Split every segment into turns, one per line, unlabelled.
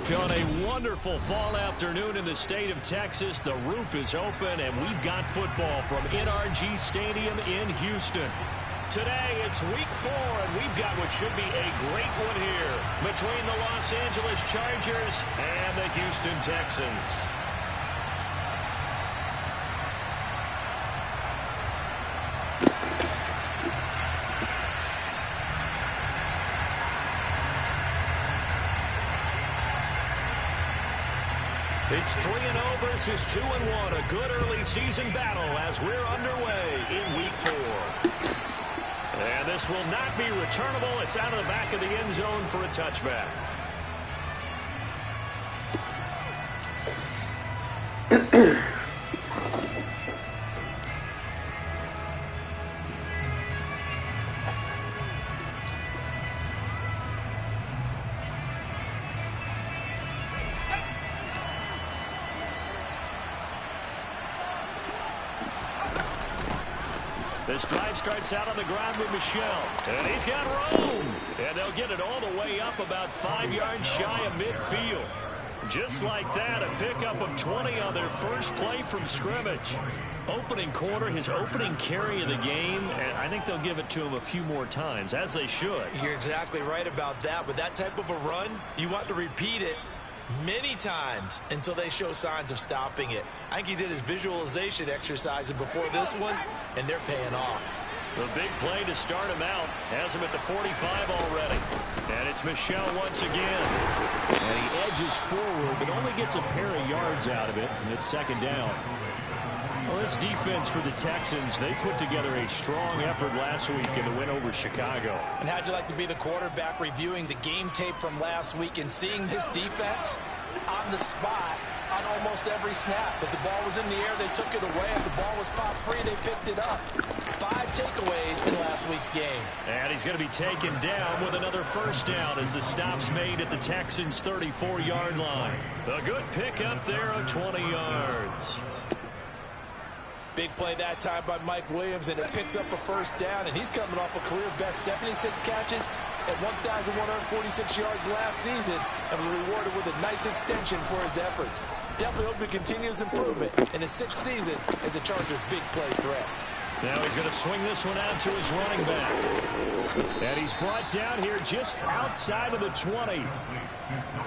On a wonderful fall afternoon in the state of Texas, the roof is open, and we've got football from NRG Stadium in Houston. Today, it's week 4, and we've got what should be a great one here between the Los Angeles Chargers and the Houston Texans. It's 3-0 versus 2-1, a good early season battle as we're underway in week 4. And this will not be returnable. It's out of the back of the end zone for a touchback. This drive starts out on the ground with Michel. And he's got room. And they'll get it all the way up about 5 yards shy of midfield. Just like that, a pickup of 20 on their first play from scrimmage. Opening quarter, his opening carry of the game, and I think they'll give it to him a few more times, as they should.
You're exactly right about that. With that type of a run, you want to repeat it many times until they show signs of stopping it. I think he did his visualization exercises before this one, and they're paying off.
The big play to start him out has him at the 45 already. And it's Michel once again. And he edges forward, but only gets a pair of yards out of it, and it's second down. Well, this defense for the Texans, they put together a strong effort last week in the win over Chicago.
And how'd you like to be the quarterback reviewing the game tape from last week and seeing this defense on the spot on almost every snap? If the ball was in the air, they took it away. If the ball was popped free, they picked it up. 5 takeaways in last week's game.
And he's going to be taken down with another first down as the stop's made at the Texans' 34-yard line. A good pickup there of 20 yards.
Big play that time by Mike Williams, and it picks up a first down, and he's coming off a career-best 76 catches at 1,146 yards last season and was rewarded with a nice extension for his efforts. Definitely hope he continues improvement in his 6th season as a Chargers' big play threat.
Now he's going to swing this one out to his running back. And he's brought down here just outside of the 20.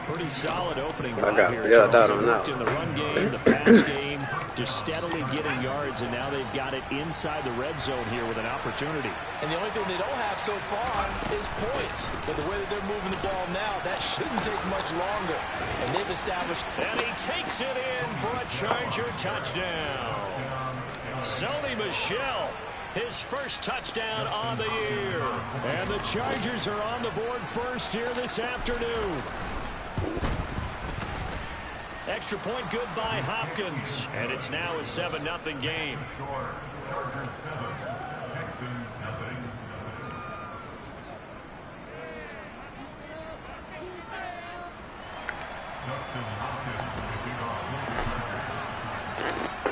Pretty solid opening drive here.
Yeah, that on that.
In the run game, the pass game, just steadily getting yards, and now they've got it inside the red zone here with an opportunity.
And the only thing they don't have so far is points. But the way that they're moving the ball now, that shouldn't take much longer. And they've established.
And he takes it in for a Charger touchdown. Sony Michel, his first touchdown on the year. And the Chargers are on the board first here this afternoon. Extra point good by Hopkins. And it's now a 7-0 game.
Chargers 7, Texans nothing.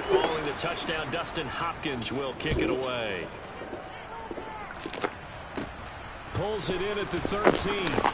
Following the touchdown, Dustin Hopkins will kick it away. Pulls it in at the 13.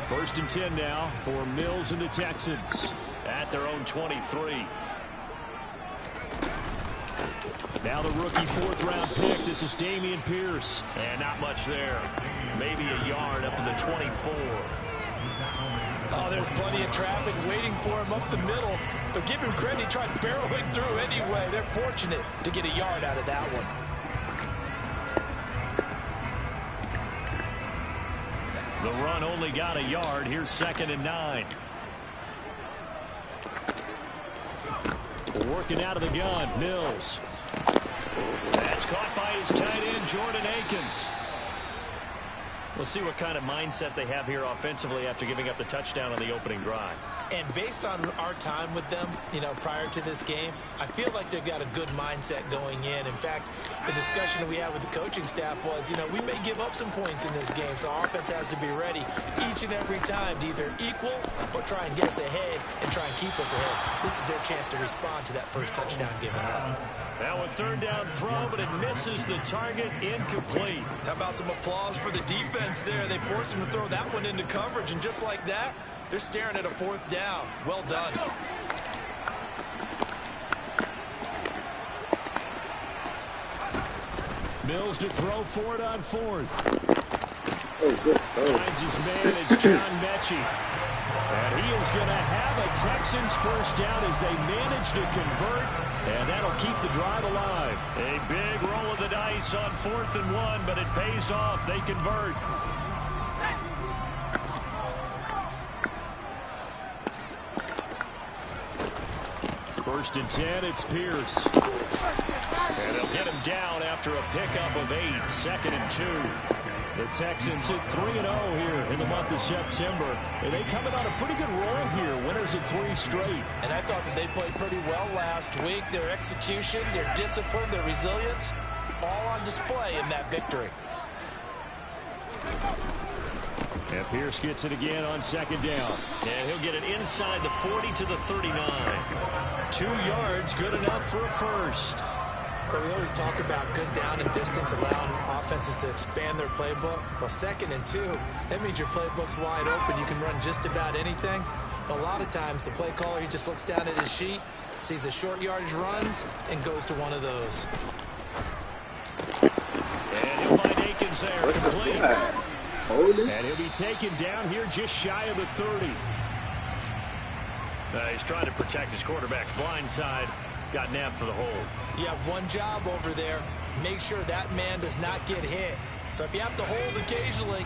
First and 10 now for Mills and the Texans at their own 23. Now the rookie 4th-round pick. This is Dameon Pierce. And not much there. Maybe a yard up to the 24.
Oh, there's plenty of traffic waiting for him up the middle. But give him credit, he tried barreling through anyway. They're fortunate to get a yard out of that one.
The run only got a yard. Here's 2nd and 9. Working out of the gun, Mills. That's caught by his tight end, Jordan Akins. We'll see what kind of mindset they have here offensively after giving up the touchdown on the opening drive.
And based on our time with them, prior to this game, I feel like they've got a good mindset going in. In fact, the discussion that we had with the coaching staff was, we may give up some points in this game, so our offense has to be ready each and every time to either equal or try and get us ahead and try and keep us ahead. This is their chance to respond to that first touchdown given up.
Now a third down throw, but it misses the target, incomplete.
How about some applause for the defense there? They forced him to throw that one into coverage, and just like that, they're staring at a fourth down. Well done.
Mills to throw for it on fourth.
Good.
Finds his man, it's John Mechie. And he is going to have a Texans first down as they manage to convert, and that'll keep the drive alive. A big roll of the dice on 4th and 1, but it pays off. They convert. First and 10, it's Pierce. And they'll get him down after a pickup of 8, 2nd and 2. The Texans at 3-0 here in the month of September. And they coming on a pretty good roll here. Winners of 3 straight.
And I thought that they played pretty well last week. Their execution, their discipline, their resilience, all on display in that victory.
And Pierce gets it again on 2nd down. And he'll get it inside the 40 to the 39. 2 yards, good enough for a first.
But we always talk about good down and distance, allowing offenses to expand their playbook. Well, 2nd and 2, that means your playbook's wide open. You can run just about anything. But a lot of times, the play caller, he just looks down at his sheet, sees the short yardage runs, and goes to one of those.
And he'll find Akins there, complete. And he'll be taken down here just shy of the 30. He's trying to protect his quarterback's blind side. Got nabbed for the hold.
You have one job over there. Make sure that man does not get hit. So if you have to hold occasionally,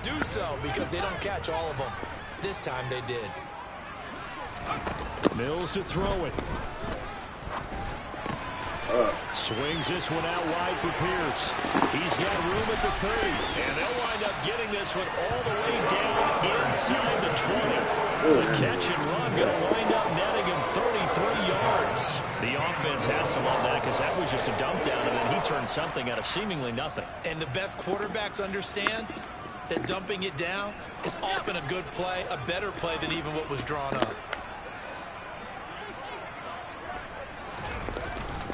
do so, because they don't catch all of them. This time they did.
Mills to throw it. Swings this one out wide for Pierce. He's got room at the 30. And they'll wind up getting this one all the way down inside the 20. The catch and run going to wind up netting him 33 yards. The offense has to love that because that was just a dump down, and then he turned something out of seemingly nothing.
And the best quarterbacks understand that dumping it down is often a good play, a better play than even what was drawn up.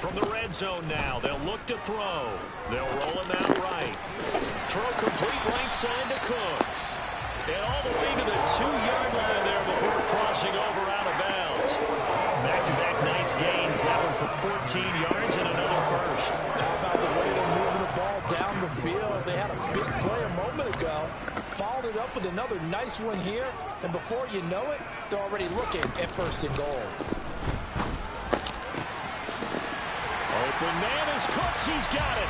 From the red zone now, they'll look to throw. They'll roll him out right. Throw complete right side to Cooks. And all the way to the 2-yard line there before crossing over out of bounds. Back-to-back nice gains. That one for 14 yards and another first.
How about the way they're moving the ball down the field? They had a big play a moment ago. Followed it up with another nice one here. And before you know it, they're already looking at 1st and goal.
Open man is Cooks. He's got it.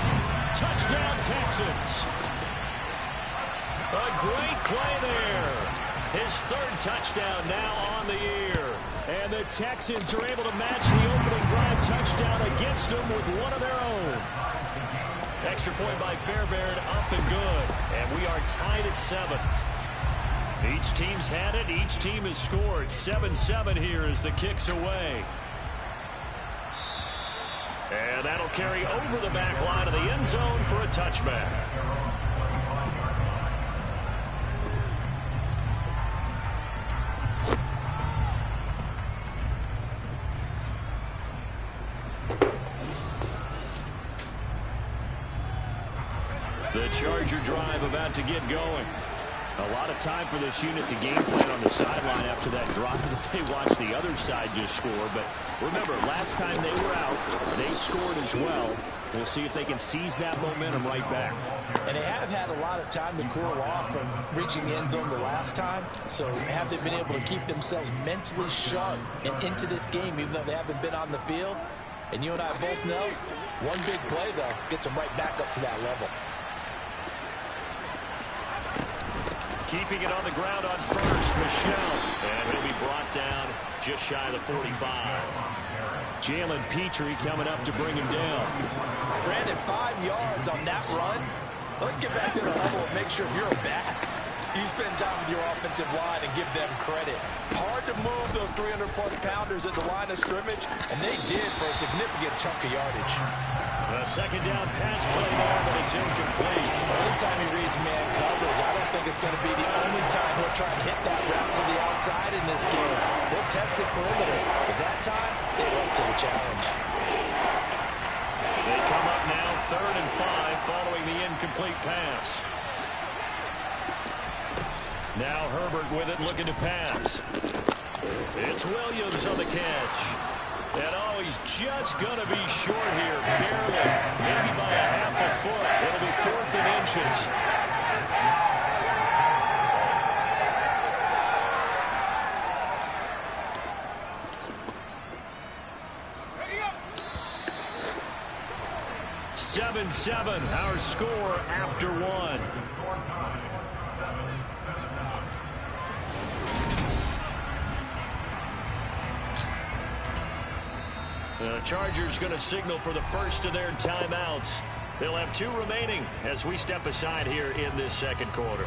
Touchdown, Texans. A great play there. His 3rd touchdown now on the year. And the Texans are able to match the opening drive touchdown against them with one of their own. Extra point by Fairbairn, up and good. And we are tied at 7. Each team's had it. Each team has scored. 7-7 here as the kick's away. And that'll carry over the back line of the end zone for a touchback. The Charger drive about to get going. A lot of time for this unit to game plan on the sideline after that drive that they watched the other side just score. But remember, last time they were out, they scored as well. We'll see if they can seize that momentum right back.
And they have had a lot of time to cool off from reaching the end zone the last time. So have they been able to keep themselves mentally sharp and into this game, even though they haven't been on the field? And you and I both know, one big play, though, gets them right back up to that level.
Keeping it on the ground on first, Michelle. And he'll be brought down just shy of the 45. Jalen Petrie coming up to bring him down.
Brandon, 5 yards on that run. Let's get back to the huddle and make sure you're back. You spend time with your offensive line and give them credit. Hard to move those 300-plus pounders at the line of scrimmage, and they did for a significant chunk of yardage.
A second down pass play there, but it's incomplete.
Anytime he reads man coverage, I don't think it's going to be the only time he'll try and hit that route to the outside in this game. He'll test the perimeter, but that time, they were up to the challenge.
They come up now 3rd and 5 following the incomplete pass. Now Herbert with it, looking to pass. It's Williams on the catch. And oh, he's just going to be short here, barely, maybe by a half a foot. It'll be 4th and inches. Seven, our score after 1. The Chargers going to signal for the first of their timeouts. They'll have 2 remaining as we step aside here in this second quarter.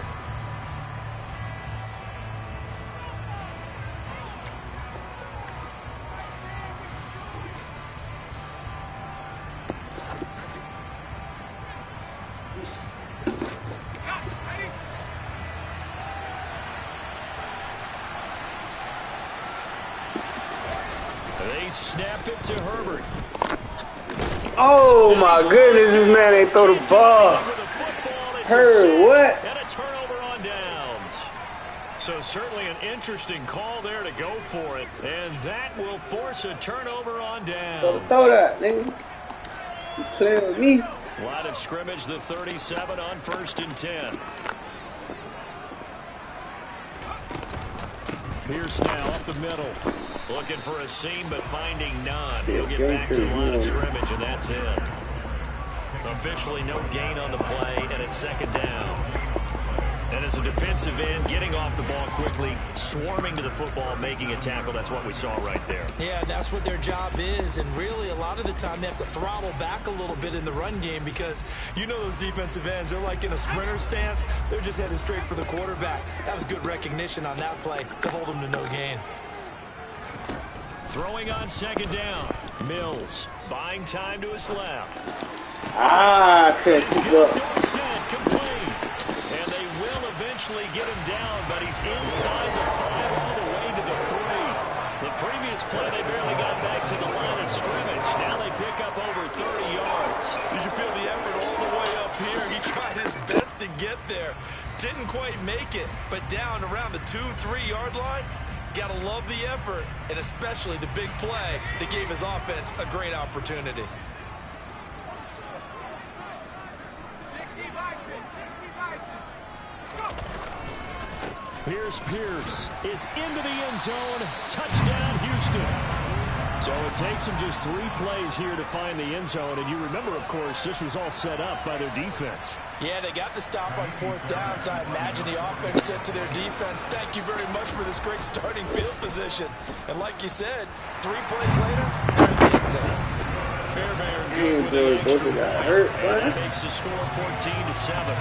They snap it to Herbert.
Oh my goodness, this man ain't throw the ball. Heard what?
And a turnover on downs. So certainly an interesting call there to go for it. And that will force a turnover on downs.
Throw that, nigga. You playing with me?
Line of scrimmage, the 37 on 1st and 10. Pierce now up the middle. Looking for a seam, but finding none. He'll get back to the line of scrimmage, and that's it. Officially no gain on the play, and it's 2nd down. And as a defensive end, getting off the ball quickly, swarming to the football, making a tackle. That's what we saw right there.
Yeah, that's what their job is. And really, a lot of the time, they have to throttle back a little bit in the run game because you know those defensive ends, they're like in a sprinter stance. They're just headed straight for the quarterback. That was good recognition on that play to hold them to no gain.
Throwing on 2nd down. Mills buying time to his left.
Couldn't keep up.
Complete. And they will eventually get him down, but he's inside the 5 all the way to the 3. The previous play, they barely got back to the line of scrimmage. Now they pick up over 30 yards.
You can feel the effort all the way up here. He tried his best to get there. Didn't quite make it, but down around the 2-3 yard line. Gotta love the effort, and especially the big play that gave his offense a great opportunity.
Pierce is into the end zone. Touchdown, Houston. So it takes them just 3 plays here to find the end zone. And you remember, of course, this was all set up by their defense.
Yeah, they got the stop on 4th down, so I imagine the offense said to their defense, thank you very much for this great starting field position. And like you said, 3 plays later, they're in the end zone.
Fairbairn good with the extra
got hurt,
and that makes the score 14-7.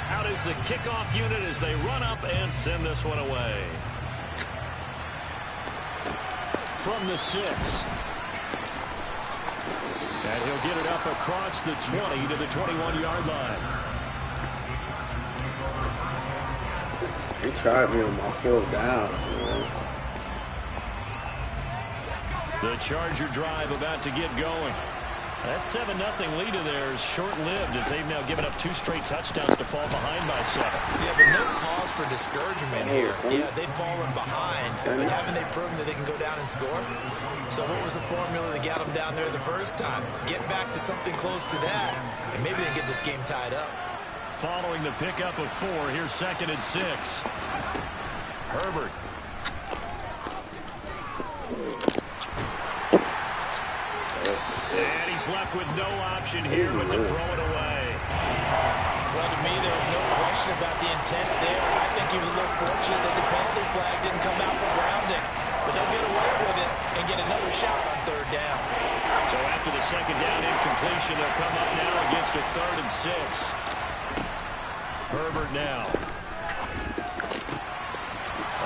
Out is the kickoff unit as they run up and send this one away. From the 6. And he'll get it up across the 20 to the 21-yard line.
They tried me on my 4th down, man.
The Charger drive about to get going. That 7-0 lead of theirs short-lived as they've now given up 2 straight touchdowns to fall behind by 7.
Yeah, but no cause for discouragement here. Yeah, they've fallen behind, but haven't they proven that they can go down and score? So what was the formula that got them down there the first time? Get back to something close to that, and maybe they can get this game tied up.
Following the pickup of 4, here's 2nd and 6. Herbert. And he's left with no option here but to throw it away.
Well, to me, there was no question about the intent there. I think he was a little fortunate that the penalty flag didn't come out for grounding. But they'll get away with it and get another shot on third down.
So after the second down incompletion, they'll come up now against a 3rd and 6. Herbert now.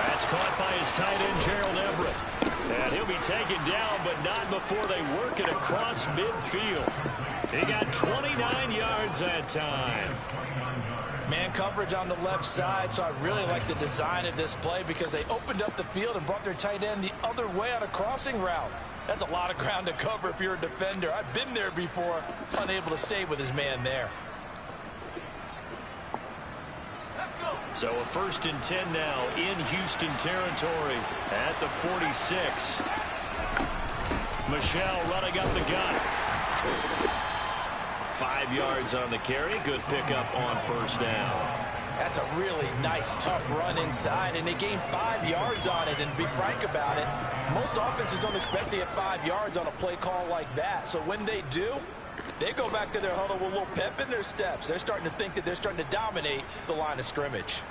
That's caught by his tight end, Gerald Everett. And he'll be taken down, but not before they work it across midfield. He got 29 yards that time.
Man coverage on the left side, so I really like the design of this play because they opened up the field and brought their tight end the other way on a crossing route. That's a lot of ground to cover if you're a defender. I've been there before, unable to stay with his man there.
So a 1st and 10 now in Houston territory at the 46. Michel running up the gut. 5 yards on the carry. Good pickup on 1st down.
That's a really nice, tough run inside, and they gained 5 yards on it. And to be frank about it, most offenses don't expect to get 5 yards on a play call like that. So when they do, they go back to their huddle with a little pep in their steps. They're starting to think that they're starting to dominate the line of scrimmage.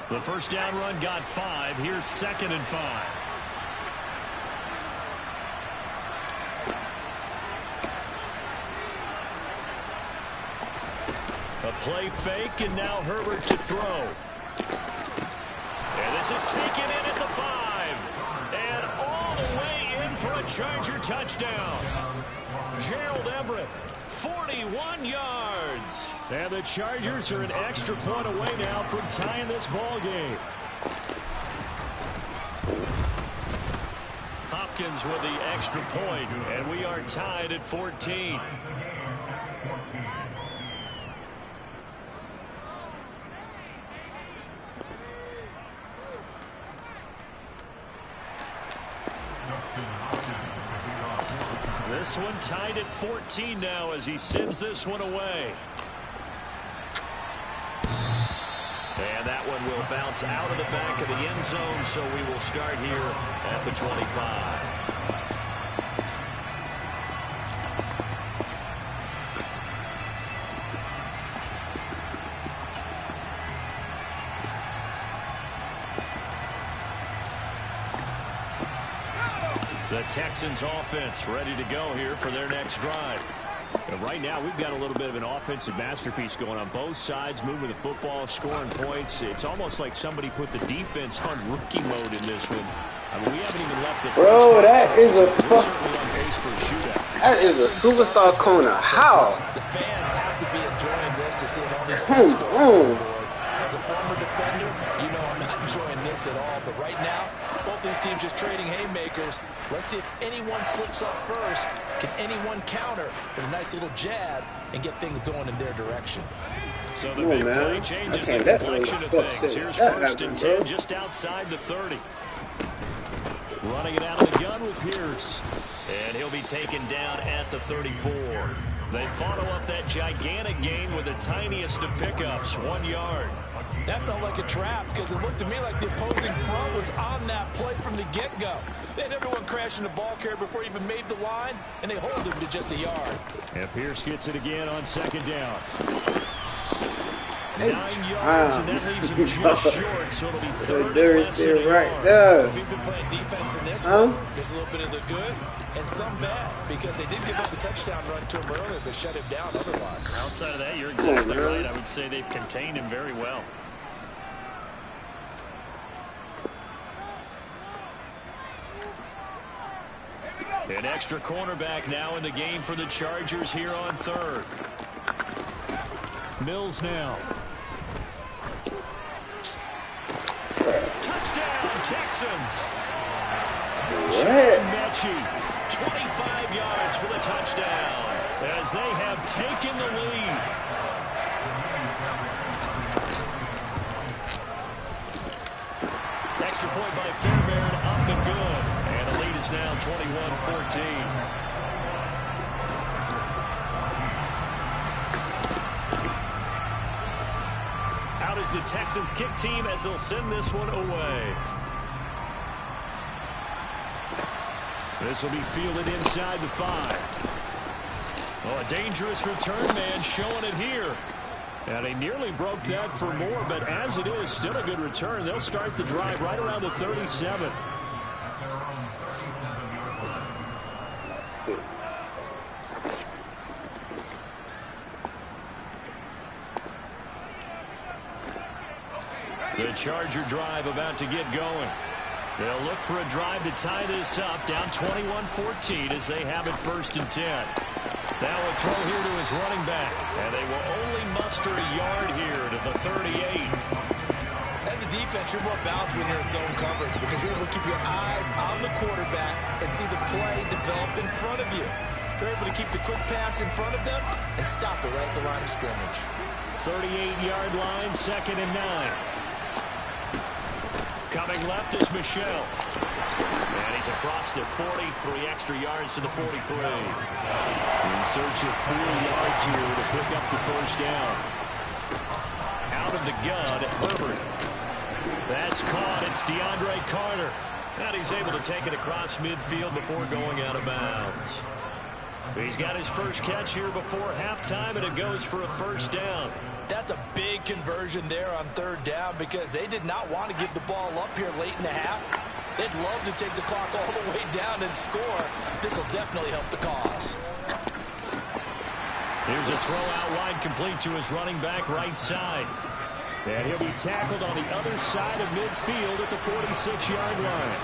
The 1st down run got 5. Here's 2nd and 5. A play fake, and now Herbert to throw. And this is taken in at the 5. And all the way in for a Charger touchdown. Gerald Everett, 41 yards. And the Chargers are an extra point away now from tying this ball game. Hopkins with the extra point, and we are tied at 14. This one tied at 14 now as he sends this one away. And that one will bounce out of the back of the end zone, so we will start here at the 25. The Texans offense ready to go here for their next drive. And right now we've got a little bit of an offensive masterpiece going on both sides, moving the football, scoring points. It's almost like somebody put the defense on rookie mode in this one. I mean, we haven't even left the
Bro, that is a
shootout.
That is a superstar corner. How?
The fans have to be enjoying this to see all these points go on. As a former defender, you know I'm not enjoying this at all. But right now, both these teams just trading haymakers. Let's see if anyone slips up first. Can anyone counter with a nice little jab and get things going in their direction?
So the big play changes the complexion of things. Here's 1st and 10 just outside the 30. Running it out of the gun with Pierce. And he'll be taken down at the 34. They follow up that gigantic gain with the tiniest of pickups, 1 yard.
That felt like a trap because it looked to me like the opposing front was on that play from the get-go. They had everyone crashing the ball carrier before he even made the line, and they hold him to just a yard.
And Pierce gets it again on 2nd down.
Hey,
9 yards, and that leaves him just short, so it'll be 3rd
there
less than a
right
yard.
there.
So if you've been playing defense in this one, there's a little bit of the good and some bad because they did give up the touchdown run to him earlier, but shut him down otherwise.
Outside of that, you're exactly right. I would say they've contained him very well. An extra cornerback now in the game for the Chargers here on 3rd. Mills now. Touchdown, Texans. Mechie, 25 yards for the touchdown as they have taken the lead. Extra point by Fairbairn, up and good. And the lead is now 21-14. Out is the Texans kick team as they'll send this one away. This will be fielded inside the 5. Oh, a dangerous return man showing it here. And he nearly broke that for more, but as it is, still a good return. They'll start the drive right around the 37. The Charger drive about to get going. They'll look for a drive to tie this up, down 21-14 as they have it 1st and 10. Now a throw here to his running back, and they will only muster a yard here to the 38.
As a defense, you're more balanced when you're in zone coverage because you're able to keep your eyes on the quarterback and see the play develop in front of you. You're able to keep the quick pass in front of them and stop it right at the line of scrimmage.
38-yard line, 2nd and 9. Coming left is Michelle. And he's across the 40, 3 extra yards to the 43. In search of 4 yards here to pick up the 1st down. Out of the gun, Herbert. That's caught. It's DeAndre Carter. And he's able to take it across midfield before going out of bounds. He's got his first catch here before halftime, and it goes for a 1st down.
That's a big conversion there on 3rd down because they did not want to give the ball up here late in the half. They'd love to take the clock all the way down and score. This will definitely help the cause.
Here's a throw out wide, complete to his running back right side. And he'll be tackled on the other side of midfield at the 46-yard line.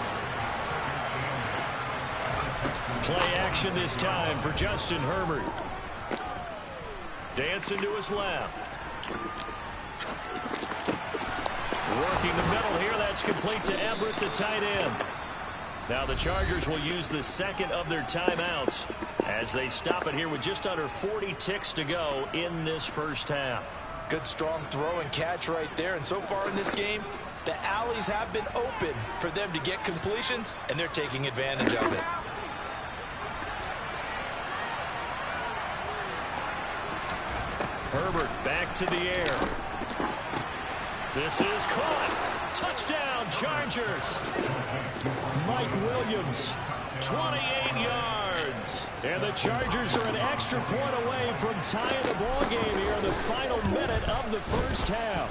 Play action this time for Justin Herbert. Dancing to his left. Working the middle here. That's complete to Everett, the tight end. Now the Chargers will use the 2nd of their timeouts as they stop it here with just under 40 ticks to go in this 1st half.
Good strong throw and catch right there. And so far in this game, the alleys have been open for them to get completions, and they're taking advantage of it.
Herbert back to the air. This is caught. Touchdown, Chargers. Mike Williams, 28 yards. And the Chargers are an extra point away from tying the ball game here in the final minute of the 1st half.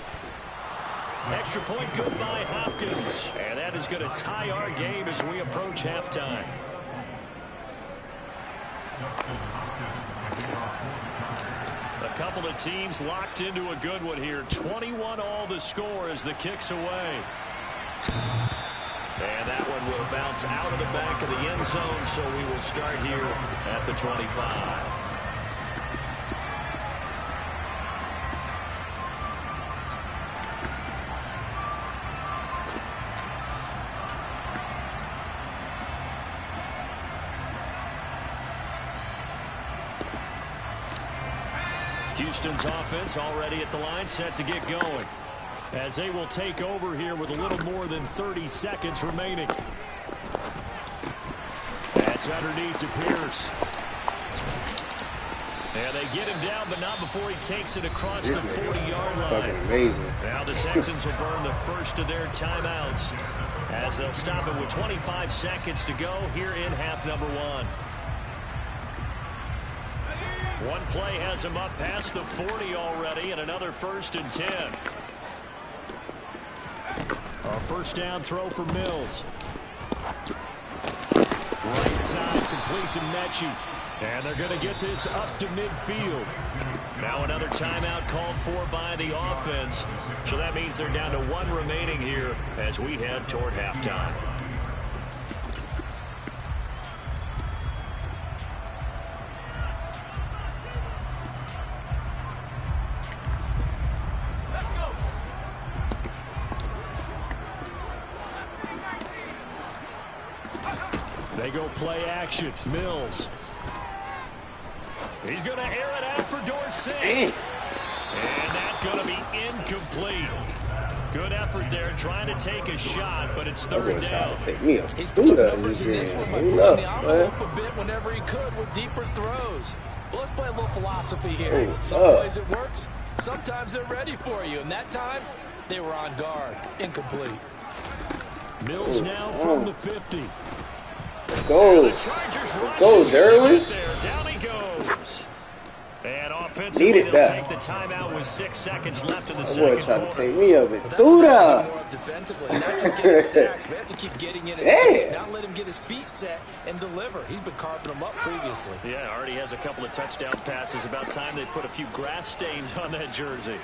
Extra point good by Hopkins. And that is going to tie our game as we approach halftime. A couple of teams locked into a good one here. 21 all the score as the kick's away. And that one will bounce out of the back of the end zone, so we will start here at the 25. Houston's offense already at the line, set to get going. As they will take over here with a little more than 30 seconds remaining. That's underneath to Pierce. And they get him down, but not before he takes it across the 40-yard line.
Fucking amazing.
Now the Texans will burn the 1st of their timeouts as they'll stop it with 25 seconds to go here in half number 1. One play has him up past the 40 already, and another 1st and 10. A 1st down throw for Mills. Right side complete to Mechie. And they're going to get this up to midfield. Now another timeout called for by the offense. So that means they're down to 1 remaining here as we head toward halftime. They go play action. Mills. He's going to air it out for Dorsey. And that's going to be incomplete. Good effort there trying to take a shot, but it's 3rd down.
Take me up.
He's
Dude,
put numbers in this one by pushing the envelope a bit whenever he could with deeper throws. But let's play a little philosophy here. Some plays it works. Sometimes they're ready for you. And that time, they were on guard. Incomplete.
Mills now from the 50.
Let's go. Let's go, Derwin.
Down he goes. And offensively, they'll take the timeout with 6 seconds left in the second quarter.
Trying to take me of it. Duda.
Defensively, not just getting sacks. We have to keep getting in his face. Not let him get his feet set and deliver. He's been carving them up previously.
Yeah, already has a couple of touchdown passes. About time they put a few grass stains on that jersey.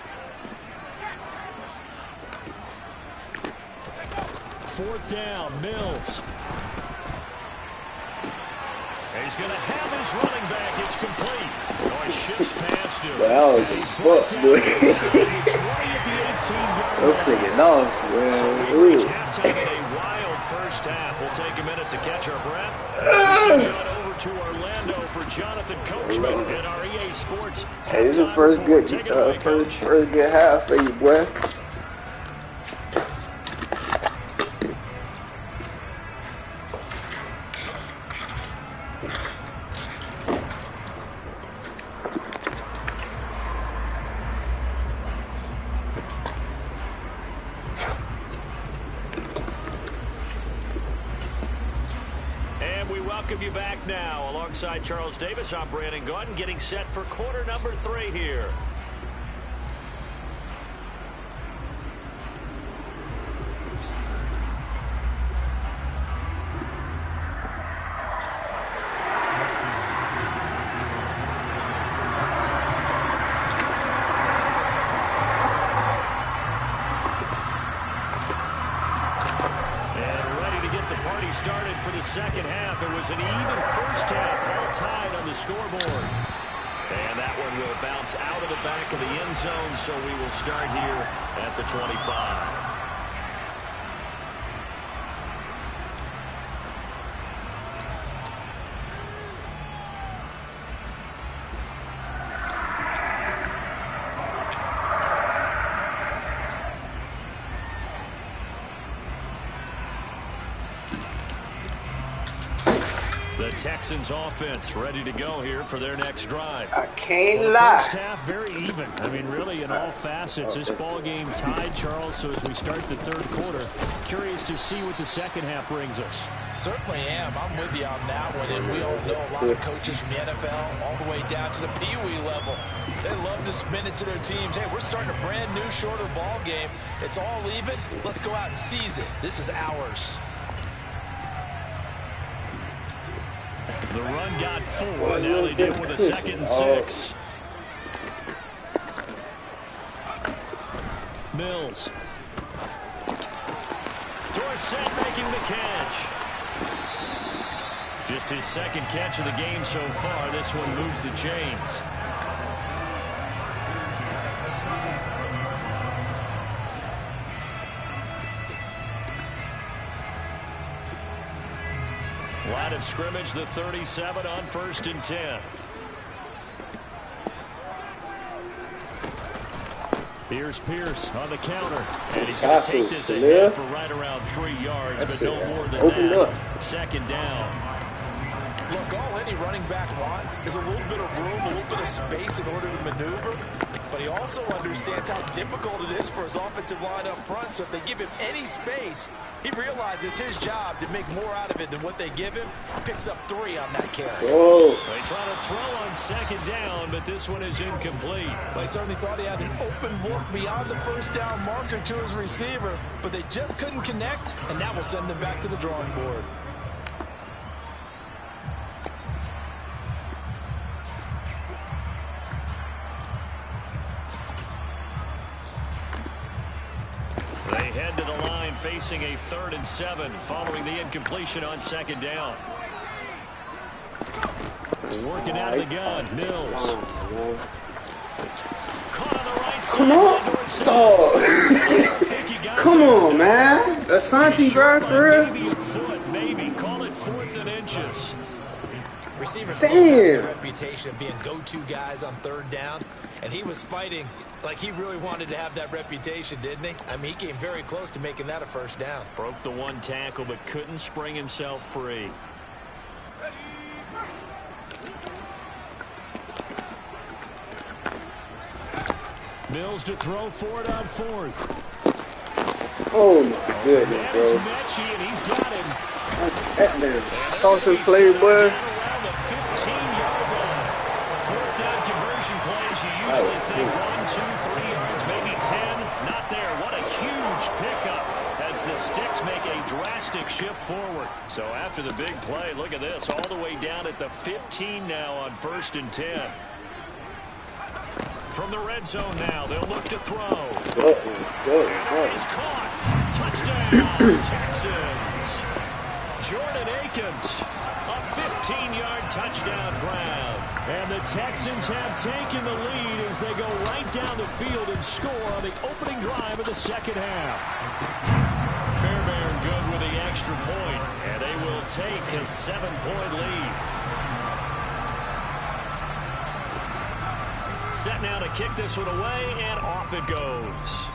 4th down. Mills. He's going to have his running back. It's complete. Oh, he shifts past him.
Wow,
He's
fuck, boy.
it's right at the 18-yard line.
I'm clicking off,
So
man.
we reach
Ooh.
halftime in a wild first half. We'll take a minute to catch our breath. We send on over to Orlando for Jonathan Coachman at our EA Sports.
Hey, this is the
halftime
first
report.
good,
Take it away, Coach.
first good half for you, boy.
And we welcome you back now. Alongside Charles Davis, I'm Brandon Gunn, getting set for quarter number 3 here. Started for the second half. It was an even first half, all tied on the scoreboard. And that one will bounce out of the back of the end zone, so we will start here at the 25. The Texans offense ready to go here for their next drive.
I can't
Well,
lie.
first half very even. I mean, really in all facets. This ball game tied, Charles. So as we start the third quarter, curious to see what the second half brings us.
Certainly am. I'm with you on that one. And we all know a lot of coaches from the NFL all the way down to the Pee-wee level. They love to spin it to their teams. Hey, we're starting a brand new, shorter ball game. It's all even. Let's go out and seize it. This is ours.
The run got 4. Now they deal with a 2nd and 6. Mills. Dorsett making the catch. Just his 2nd catch of the game so far. This one moves the chains. Line of scrimmage, the 37 on 1st and 10. Here's Pierce on the counter. And he's going to take this ahead for right around 3 yards, but no more than that. 2nd down.
Look, all any running back wants is a little bit of room, a little bit of space in order to maneuver. But he also understands how difficult it is for his offensive line up front. So if they give him any space, he realizes his job to make more out of it than what they give him. Picks up 3 on that carry.
Oh.
They try to throw on 2nd down, but this one is incomplete.
Well, he certainly thought he had an open look beyond the 1st down marker to his receiver, but they just couldn't connect, and that will send them back to the drawing board.
They head to the line facing a 3rd and 7 following the incompletion on 2nd down. Working out of the gun, Mills. Caught on the right side.
Come on, dog. Come on, man. Asante, bro, for real.
Maybe a foot, maybe. Call it 4th and inches.
Receivers
Damn.
have a reputation of being go-to guys on 3rd down, and he was fighting like he really wanted to have that reputation, didn't he? I mean, he came very close to making that a 1st down.
Broke the 1 tackle, but couldn't spring himself free. Mills to throw for it on 4th.
Oh, my goodness, bro.
There's Mechie, and he's got him.
That damn tossing play, boy.
Around the 15-yard line. 4th down conversion plays, you usually think 1, 2, 3 yards, maybe 10. Not there. What a huge pickup as the Sticks make a drastic shift forward. So after the big play, look at this, all the way down at the 15 now on 1st and 10. From the red zone now, they'll look to throw. And he's caught. Touchdown, Texans. Jordan Akins, a 15-yard touchdown grab. And the Texans have taken the lead as they go right down the field and score on the opening drive of the second half. Fairbairn good with the extra point, and they will take a 7-point lead. Set now to kick this one away, and off it goes.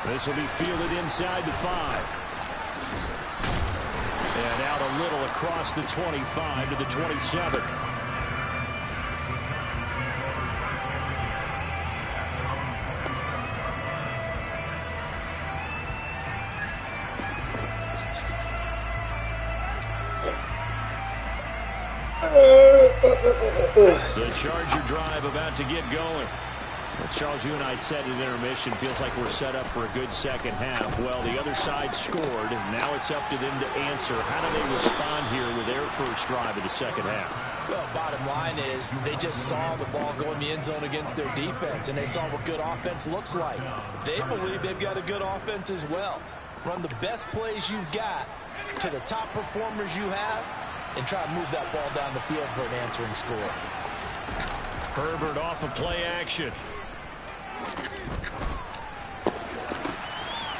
This will be fielded inside the 5. And out a little across the 25 to the 27. The Charger drive about to get going. Well, Charles, you and I said at intermission, feels like we're set up for a good second half. Well, the other side scored, and now it's up to them to answer. How do they respond here with their first drive of the second half?
Well, bottom line is they just saw the ball go in the end zone against their defense, and they saw what good offense looks like. They believe they've got a good offense as well. Run the best plays you've got to the top performers you have, and try to move that ball down the field for an answering score.
Herbert off of play action.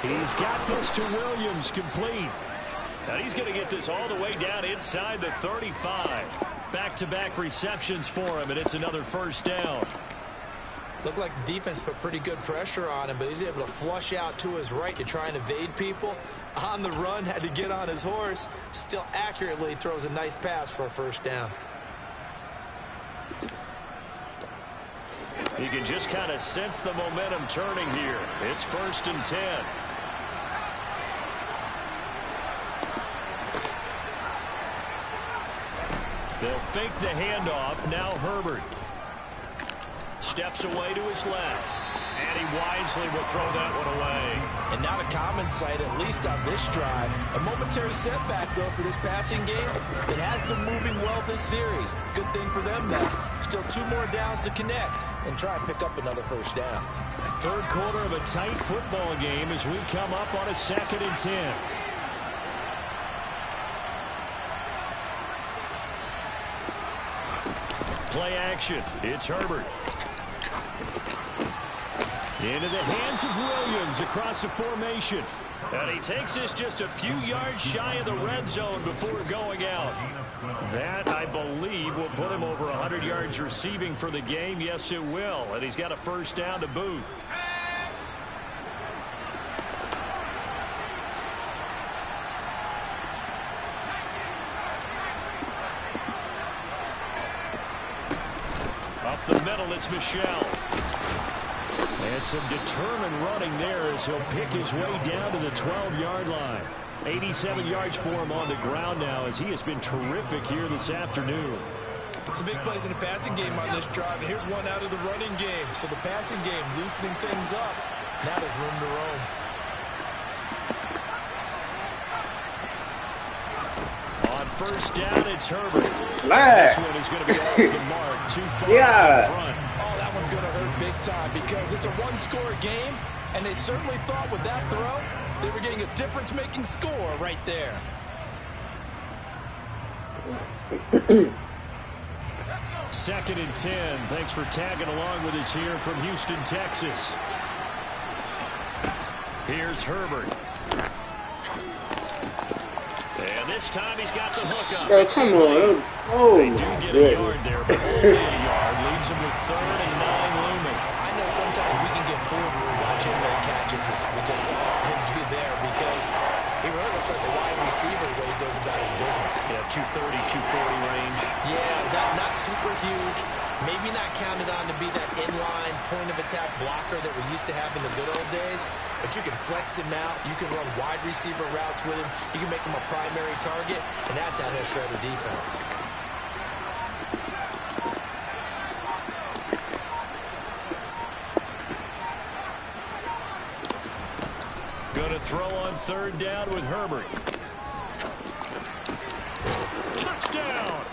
He's got this to Williams, complete. Now he's going to get this all the way down inside the 35. Back-to-back receptions for him, and it's another first down.
Looked like the defense put pretty good pressure on him, but he's able to flush out to his right to try and evade people. On the run, had to get on his horse. Still accurately throws a nice pass for a first down.
You can just kind of sense the momentum turning here. It's 1st and 10. They'll fake the handoff. Now Herbert steps away to his left. And he wisely will throw that one away.
And not a common sight, at least on this drive. A momentary setback, though, for this passing game. It has been moving well this series. Good thing for them, though. Still 2 more downs to connect and try and pick up another first down.
Third quarter of a tight football game as we come up on a 2nd and 10. Play action. It's Herbert. Into the hands of Williams across the formation. And he takes this just a few yards shy of the red zone before going out. That, I believe, will put him over 100 yards receiving for the game. Yes, it will. And he's got a first down to boot. Up the middle, it's Michel. And some determined running there as he'll pick his way down to the 12-yard line. 87 yards for him on the ground now as he has been terrific here this afternoon.
Some big plays in the passing game on this drive, and here's one out of the running game. So the passing game loosening things up. Now there's room to roam.
On first down, it's Herbert.
Flag.
This one is going to be off the mark. Too far
Yeah.
in front.
Oh, that one's going to hurt big time because it's a one-score game, and they certainly thought with that throw they were getting a difference-making score right there.
Second and 10. Thanks for tagging along with us here from Houston, Texas. Here's Herbert. And this time he's got the hook up.
Bro, come on. Oh,
They do
my
get a
goodness.
yard there, but only a yard. Leaves him with 3rd and 9 looming.
I know sometimes we can get fooled when we watch him make catches, as we just saw him do there, because he really looks like a wide receiver the way he goes about his business.
Yeah, 230, 240 range.
Yeah, not super huge. Maybe not counted on to be that inline point-of-attack blocker that we used to have in the good old days, but you can flex him out. You can run wide receiver routes with him. You can make him a primary target, and that's how he'll shred the defense.
Going to throw on 3rd down with Herbert. Touchdown!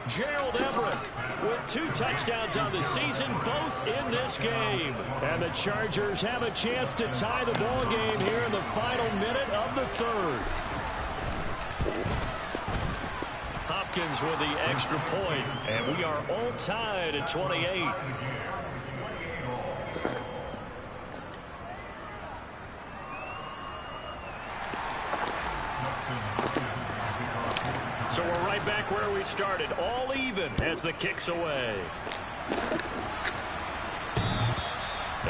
Gerald Everett with 2 touchdowns on the season, both in this game. And the Chargers have a chance to tie the ball game here in the final minute of the third. Hopkins with the extra point, and we are all tied at 28. So we're right back where we started, all even as the kick's away.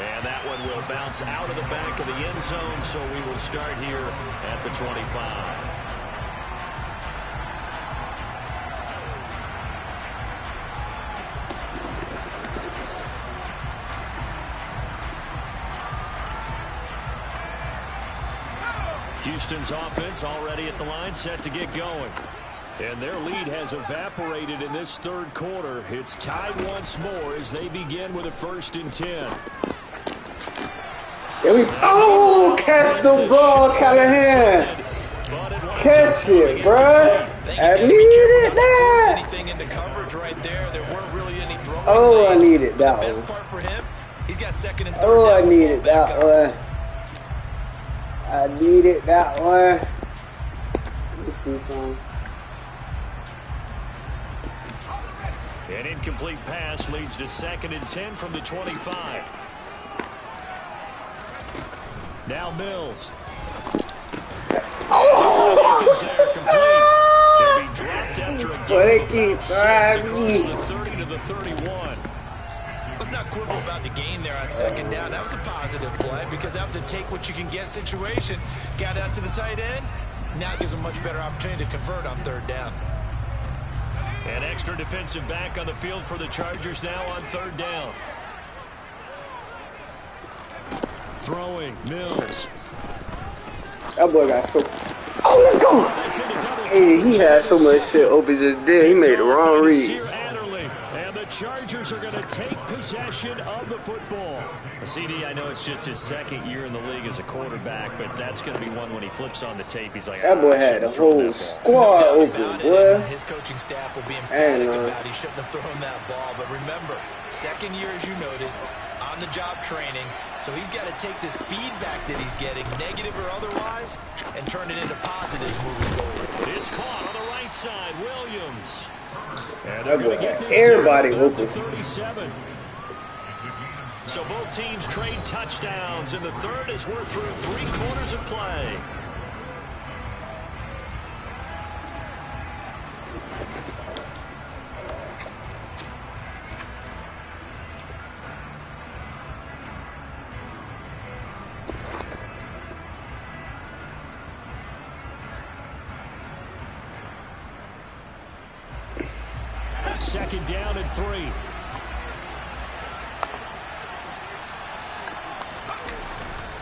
And that one will bounce out of the back of the end zone, so we will start here at the 25. Houston's offense already at the line, set to get going. And their lead has evaporated in this third quarter. It's tied once more as they begin with a 1st and 10.
Oh, catch the ball, Callahan. Catch it, bruh. I needed that.
Anything into coverage right there. There weren't really any throwing
Oh, I
lanes.
needed that
The best
one.
part for him, he's got 2nd and 3rd
Oh, I
down.
needed that one. I needed that one. Let me see something.
An incomplete pass leads to 2nd and 10 from the 25. Now Mills. He'll be dropped after a
But they
gain of
keep
about 6
trying
across
me.
the 30 to the 31.
Let's not quibble about the gain there on 2nd down. That was a positive play because that was a take-what-you-can-get situation. Got out to the tight end. Now it gives a much better opportunity to convert on 3rd down.
An extra defensive back on the field for the Chargers now on 3rd down. Throwing, Mills.
That boy got so... Oh, let's go. Hey, he had so much shit open just there. He made the wrong read.
And the Chargers are going to take possession of the football. CD, I know it's just his 2nd year in the league as a quarterback, but that's going to be one when he flips on the tape. He's like,
That boy had the whole squad open, boy.
His coaching staff will be emphatic about he shouldn't have thrown that ball. But remember, 2nd year, as you noted, on-the-job training. So he's got to take this feedback that he's getting, negative or otherwise, and turn it into positives moving forward.
It's caught on the right side, Williams. And
That boy had everybody open.
37. So both teams trade touchdowns in the third as we're through 3 quarters of play. Second down and 3.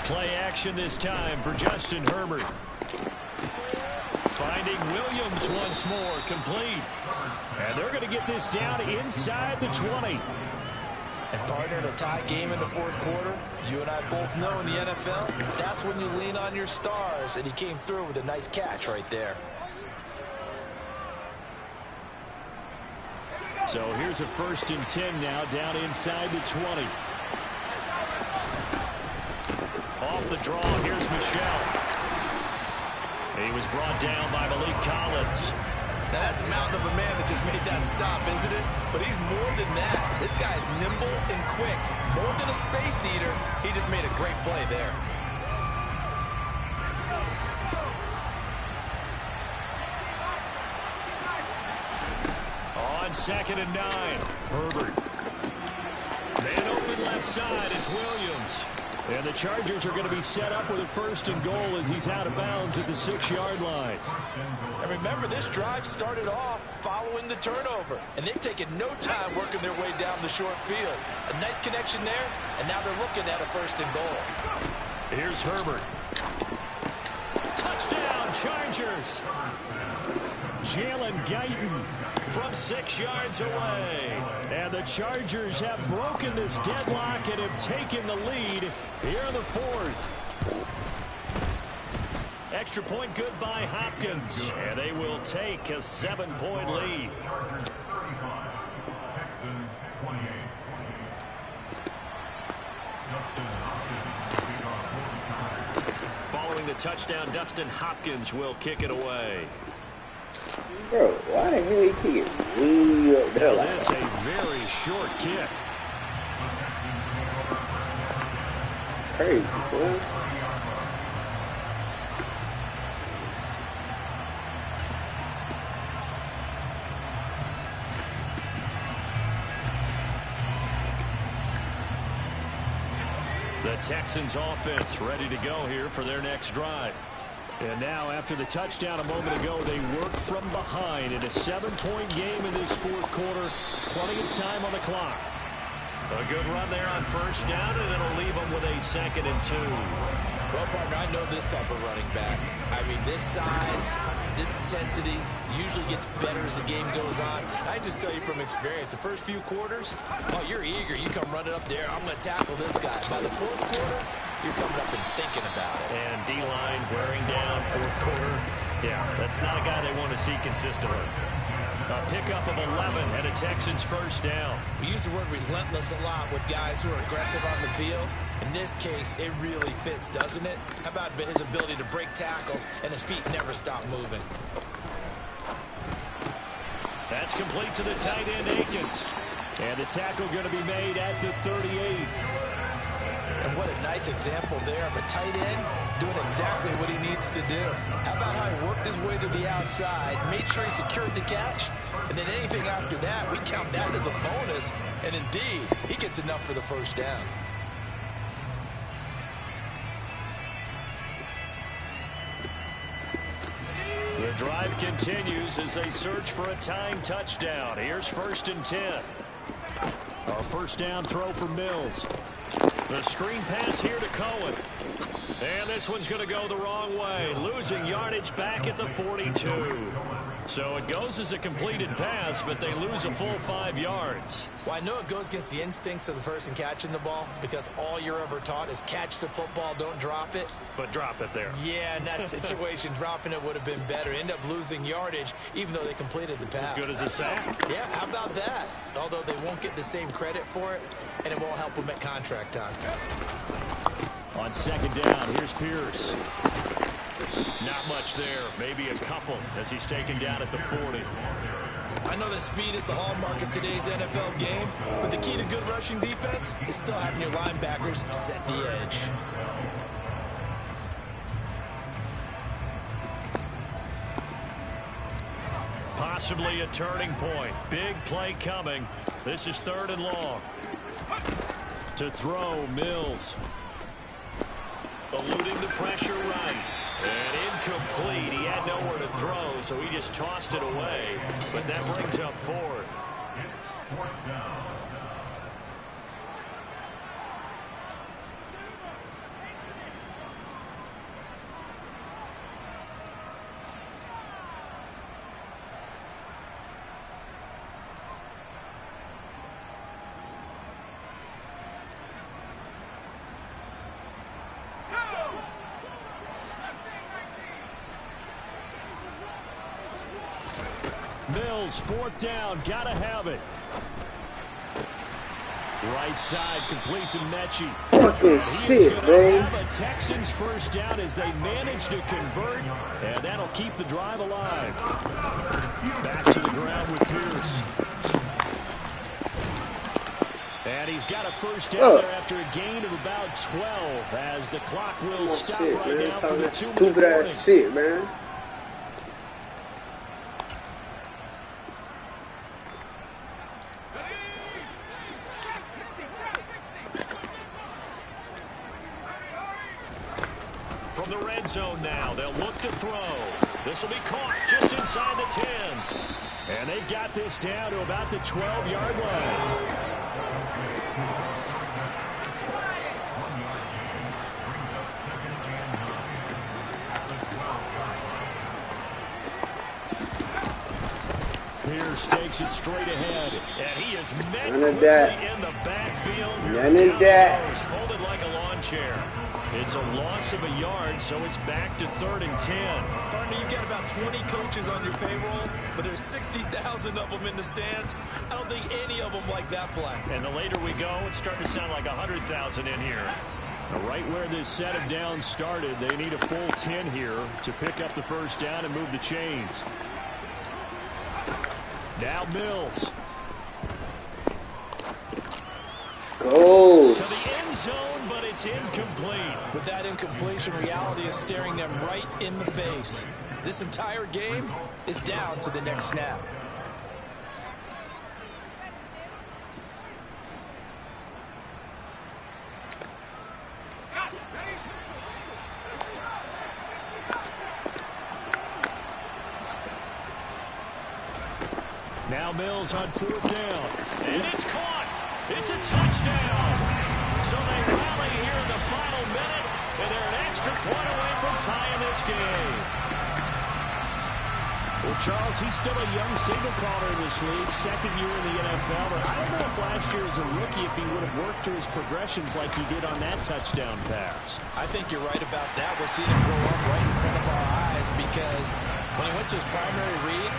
Play action this time for Justin Herbert. Finding Williams once more, complete. And they're going to get this down inside the 20.
And partner, in a tie game in the 4th quarter, you and I both know in the NFL, that's when you lean on your stars. And he came through with a nice catch right there.
So here's a 1st and 10 now down inside the 20. Off the draw, here's Michel. He was brought down by Malik Collins.
Now that's a mountain of a man that just made that stop, isn't it? But he's more than that. This guy's nimble and quick. More than a space eater, he just made a great play there.
On 2nd and 9, Herbert. Man open left side, it's Williams. And the Chargers are going to be set up with a 1st and goal as he's out of bounds at the 6-yard line.
And remember, this drive started off following the turnover. And they've taken no time working their way down the short field. A nice connection there, and now they're looking at a 1st and goal.
Here's Herbert. Touchdown, Chargers. Jalen Guyton from 6 yards away. And the Chargers have broken this deadlock and have taken the lead here in the 4th. Extra point good by Hopkins. And they will take a 7-point lead. touchdown, Dustin Hopkins will kick it away.
Bro, why the hell he kick it way up there like
That's
that?
a very short kick.
It's crazy, boy.
The Texans offense ready to go here for their next drive. And now after the touchdown a moment ago, they work from behind in a 7-point game in this fourth quarter. Plenty of time on the clock. A good run there on first down, and it'll leave them with a 2nd and 2.
Well, partner, I know this type of running back. I mean, this size, this intensity usually gets better as the game goes on. I just tell you from experience, the first few quarters, oh, you're eager. You come running up there. I'm going to tackle this guy. By the fourth quarter, you're coming up and thinking about it.
And D-line wearing down fourth quarter. Yeah, that's not a guy they want to see consistently. A pickup of 11 and a Texans first down.
We use the word relentless a lot with guys who are aggressive on the field. In this case, it really fits, doesn't it? How about his ability to break tackles and his feet never stop moving?
That's complete to the tight end, Akins. And the tackle going to be made at the 38.
And what a nice example there of a tight end doing exactly what he needs to do. How about how he worked his way to the outside, made sure he secured the catch, and then anything after that, we count that as a bonus. And indeed, he gets enough for the first down.
The drive continues as they search for a tying touchdown. Here's 1st and 10. A first down throw for Mills. The screen pass here to Cohen. And this one's going to go the wrong way. Losing yardage back at the 42. So it goes as a completed pass, but they lose a full 5 yards.
Well, I know it goes against the instincts of the person catching the ball because all you're ever taught is catch the football, don't drop it.
But drop it there.
Yeah, in that situation, dropping it would have been better. End up losing yardage, even though they completed the pass.
As good as a sack.
Yeah, how about that? Although they won't get the same credit for it, and it won't help them at contract time.
On 2nd down, here's Pierce. Not much there, maybe a couple as he's taken down at the 40.
I know that speed is the hallmark of today's NFL game, but the key to good rushing defense is still having your linebackers set the edge.
Possibly a turning point. Big play coming. This is 3rd and long. To throw, Mills. Eluding the pressure run. And incomplete. He had nowhere to throw, so he just tossed it away. But that brings up 4th.
It's 4th down.
Mills, 4th down, gotta have it. Right side completes a Mechie.
Fucking shit, bro.
Have a Texans first down as they manage to convert, and that'll keep the drive alive. Back to the ground with Pierce. And he's got a first down there after a gain of about 12 as the clock will stop
Shit,
right
man.
now for
Talking
the
that
2-minute
stupid
warning.
ass shit, man.
From the red zone now, they'll look to throw. This will be caught just inside the 10. And they've got this down to about the 12-yard line. Pierce takes it straight ahead, and he is met quickly in the backfield.
None of that.
Folded like a lawn chair. It's a loss of a yard, so it's back to 3rd and 10.
Partner, you've got about 20 coaches on your payroll, but there's 60,000 of them in the stands. I don't think any of them like that play.
And the later we go, it's starting to sound like 100,000 in here. Right where this set of downs started, they need a full 10 here to pick up the first down and move the chains. Now Mills.
Let's go.
To the end zone, but it's incomplete.
With that incompletion, reality is staring them right in the face. This entire game is down to the next snap.
Now Mills on fourth down. And it's caught. It's a touchdown. So they rally here in the final minute, and they're an extra point away from tying this game. Well, Charles, he's still a young signal caller in this league, second year in the NFL. But I don't know if last year as a rookie, if he would have worked through his progressions like he did on that touchdown pass.
I think you're right about that. We're seeing him grow up right in front of our eyes because when he went to his primary read,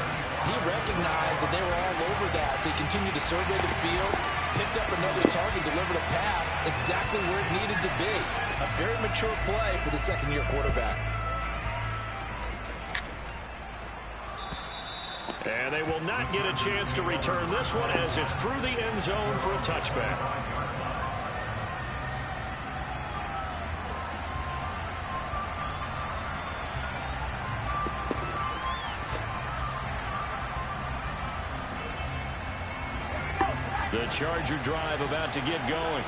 he recognized that they were all over that, so he continued to survey the field, picked up another target, delivered a pass exactly where it needed to be. A very mature play for the second-year quarterback.
And they will not get a chance to return this one as it's through the end zone for a touchback. The Charger drive about to get going.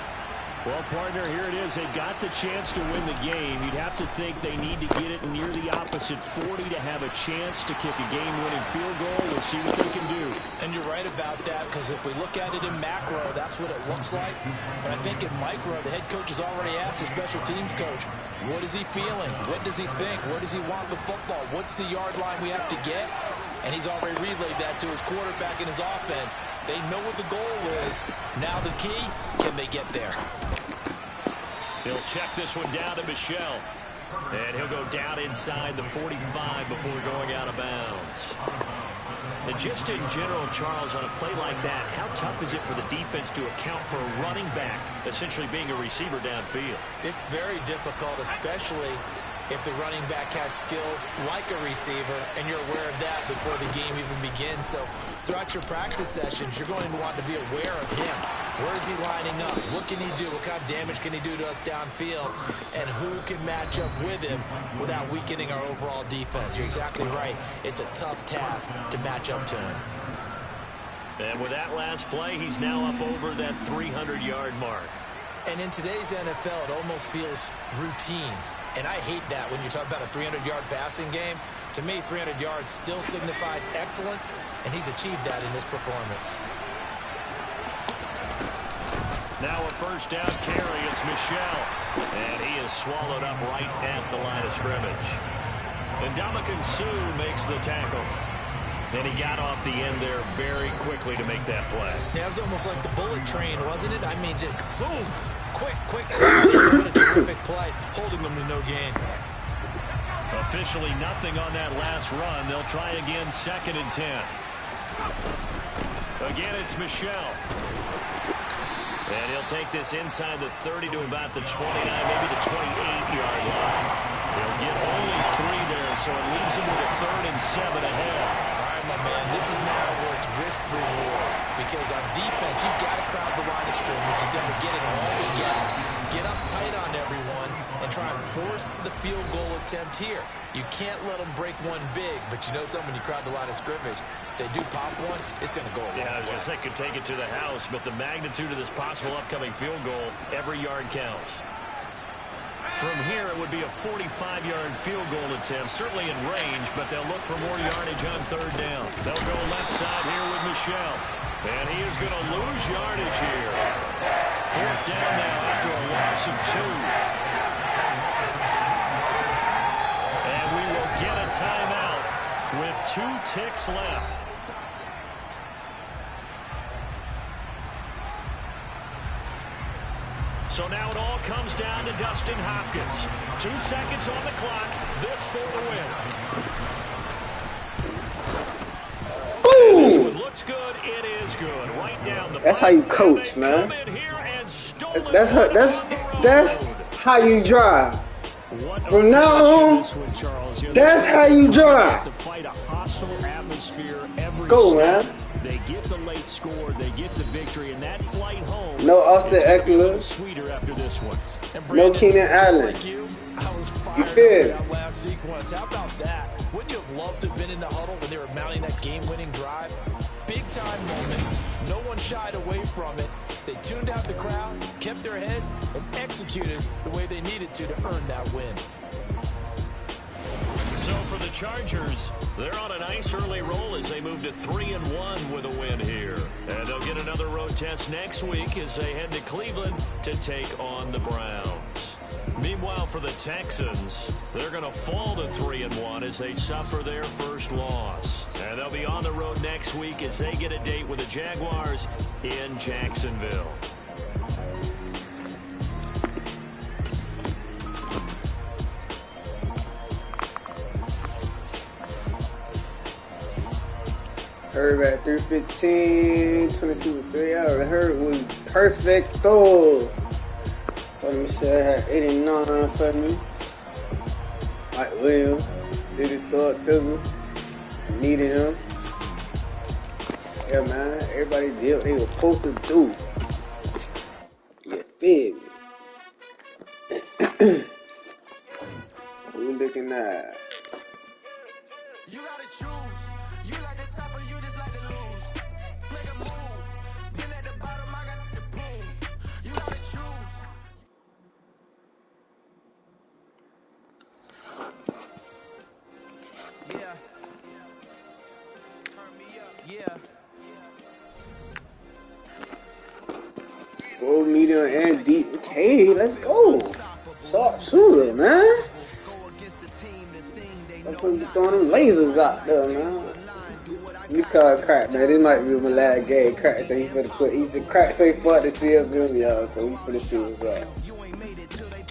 Well, partner, here it is. They've got the chance to win the game. You'd have to think they need to get it near the opposite 40 to have a chance to kick a game-winning field goal. We'll see what they can do.
And you're right about that, because if we look at it in macro, that's what it looks like. But I think in micro, the head coach has already asked the special teams coach, what is he feeling? What does he think? Where does he want the football? What's the yard line we have to get? And he's already relayed that to his quarterback and his offense. They know what the goal is. Now the key, can they get there?
He'll check this one down to Michel. And he'll go down inside the 45 before going out of bounds. And just in general, Charles, on a play like that, how tough is it for the defense to account for a running back essentially being a receiver downfield?
It's very difficult, especially if the running back has skills like a receiver, and you're aware of that before the game even begins. So throughout your practice sessions, you're going to want to be aware of him. Where is he lining up? What can he do? What kind of damage can he do to us downfield? And who can match up with him without weakening our overall defense? You're exactly right. It's a tough task to match up to him.
And with that last play, he's now up over that 300-yard mark.
And in today's NFL, it almost feels routine. And I hate that when you talk about a 300-yard passing game. To me, 300 yards still signifies excellence, and he's achieved that in this performance.
Now a first down carry, it's Michel. And he is swallowed up right at the line of scrimmage. And Ndamukong Suh makes the tackle. And he got off the end there very quickly to make that play.
Yeah, it was almost like the bullet train, wasn't it? I mean, just zoom. Quick. What a terrific play, holding them to no gain.
Officially nothing on that last run. They'll try again, 2nd and 10. Again, it's Michel. And he'll take this inside the 30 to about the 29, maybe the 28-yard line. They'll get only 3 there, so it leaves them with a 3rd and 7 ahead.
All right, my man, this is now where it's risk-reward. Because on defense, you've got to crowd the line of scrimmage. You've got to get in all the gaps, get up tight on everyone, and try and force the field goal attempt here. You can't let them break one big, but you know something, when you crowd the line of scrimmage, if they do pop one, it's going to go a long way.
Yeah, I was going to say, could take it to the house, but the magnitude of this possible upcoming field goal, every yard counts. From here, it would be a 45-yard field goal attempt, certainly in range, but they'll look for more yardage on 3rd down. They'll go left side here with Michel. And he is going to lose yardage here. 4th down now after a loss of 2. And we will get a timeout with 2 ticks left. So now it all comes down to Dustin Hopkins. 2 seconds on the clock. This for the win. This one looks good. It is good. Right down the
That's how you coach, man. how you drive.
What
From now on,
this one, Charles.
that's how you drive.
To fight a hostile atmosphere every
Let's go,
step.
man.
They get the late score, they get the victory, and that flight home.
No Austin
it's gonna be a little
Eckler.
sweeter after this one.
And
No
Brandon,
Keenan
just
Allen.
like I was fired
You
up
feel?
for that last sequence. How about that? Wouldn't you have loved to have been in the huddle when they were mounting that game-winning drive? Big-time moment. No one shied away from it. They tuned out the crowd, kept their heads, and executed the way they needed to earn that win.
So for the Chargers, they're on a nice early roll as they move to 3-1 with a win here. And they'll get another road test next week as they head to Cleveland to take on the Browns. Meanwhile, for the Texans, they're going to fall to 3-1 as they suffer their first loss. And they'll be on the road next week as they get a date with the Jaguars in Jacksonville.
Herb at 315, 22-3. I heard was perfecto. So let me say I had 89 for me. Mike Williams did it, thought thizzle. Needed him. Yeah, man. Everybody did what they were supposed to do. You feel me? We looking at.
You gotta choose. You like the top or you just like to lose. Make a move. Been at the bottom, I got the proof. You gotta choose. Yeah. Turn me up. Yeah.
Full, medium, and deep. Okay, let's go. Sharp shooter, man. I'm supposed to be throwing them lasers out there, man. You call Crack, man. This might be my last game. Crack say he finna put. He said Crack say fuck the CFM, y'all. So we finna see what's up.